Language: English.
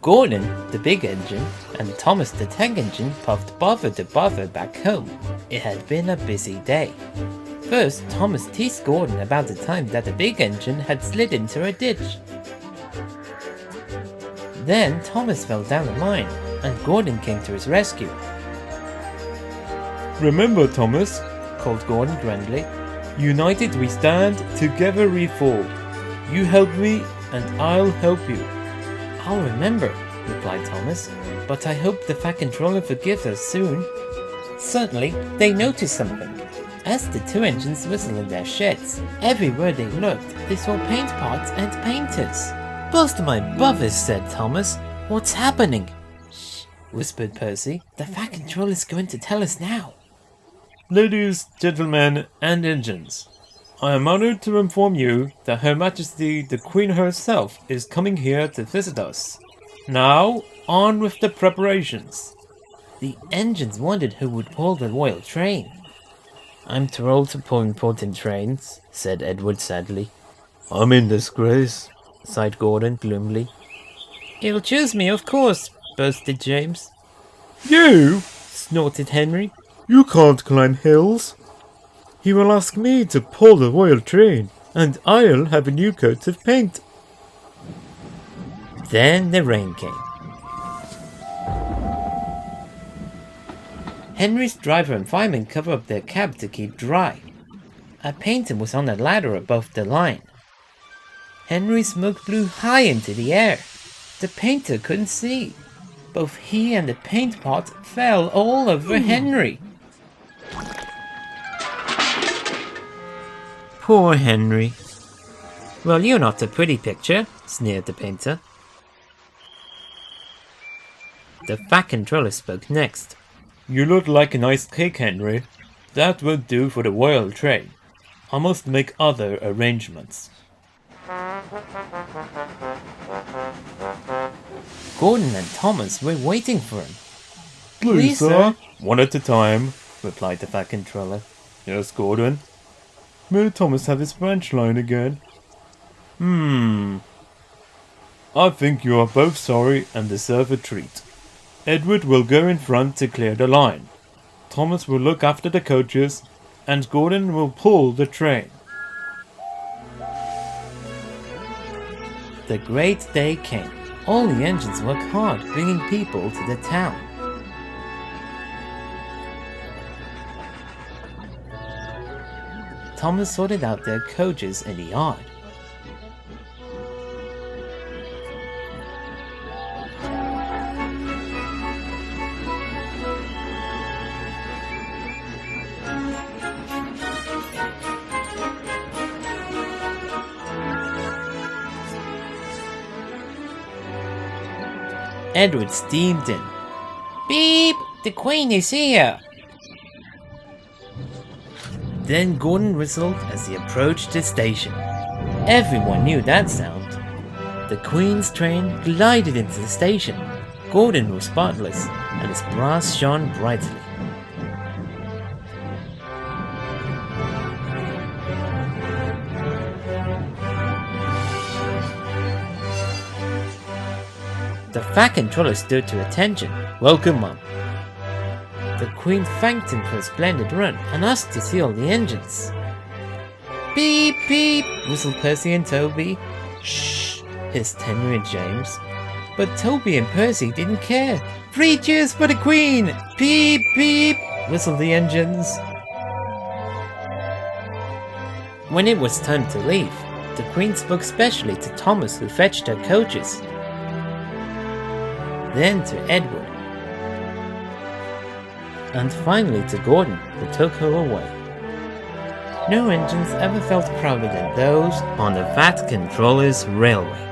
Gordon, the big engine, and Thomas the tank engine puffed bother to bother back home. It had been a busy day. First, Thomas teased Gordon about the time that the big engine had slid into a ditch. Then Thomas fell down the line, and Gordon came to his rescue. Remember, Thomas, called Gordon grandly. united we stand, together we fall. You help me, and I'll help you. I'll remember, replied Thomas, but I hope the Fat Controller forgives us soon. Suddenly, they noticed something. As the two engines whistled in their sheds, everywhere they looked, they saw paint pots and painters. Bust my buffers, said Thomas. What's happening? Shh, whispered Percy. The Fat Controller's going to tell us now. Ladies, gentlemen, and engines, I am honored to inform you that Her Majesty the Queen herself is coming here to visit us. Now, on with the preparations. The engines wondered who would pull the royal train. I'm too old to pull important trains, said Edward sadly. I'm in disgrace, sighed Gordon gloomily. You'll choose me, of course, boasted James. You? Snorted Henry. You can't climb hills. He will ask me to pull the royal train, and I'll have a new coat of paint. Then the rain came. Henry's driver and fireman covered up their cab to keep dry. A painter was on a ladder above the line. Henry's smoke blew high into the air. The painter couldn't see. Both he and the paint pot fell all over Henry. Poor Henry. Well, you're not a pretty picture, sneered the painter. The Fat Controller spoke next. You look like a nice cake, Henry. That won't do for the royal train. I must make other arrangements. Gordon and Thomas were waiting for him. Please, sir. One at a time, replied the Fat Controller. Yes, Gordon. May Thomas have his branch line again? I think you are both sorry and deserve a treat. Edward will go in front to clear the line. Thomas will look after the coaches, and Gordon will pull the train. The great day came. All the engines worked hard bringing people to the town. Thomas sorted out their coaches in the yard. Edward steamed in. Beep! The Queen is here! Then Gordon whistled as he approached the station. Everyone knew that sound. The Queen's train glided into the station. Gordon was spotless, and his brass shone brightly. The Fat Controller stood to attention. Welcome, Mum. The Queen thanked him for his splendid run and asked to see all the engines. Beep, beep, whistled Percy and Toby. Shh, hissed Henry and James. But Toby and Percy didn't care. 3 cheers for the Queen! Beep, beep, whistled the engines. When it was time to leave, the Queen spoke specially to Thomas, who fetched her coaches. Then to Edward, and finally to Gordon, who took her away. No engines ever felt prouder than those on the Fat Controller's railway.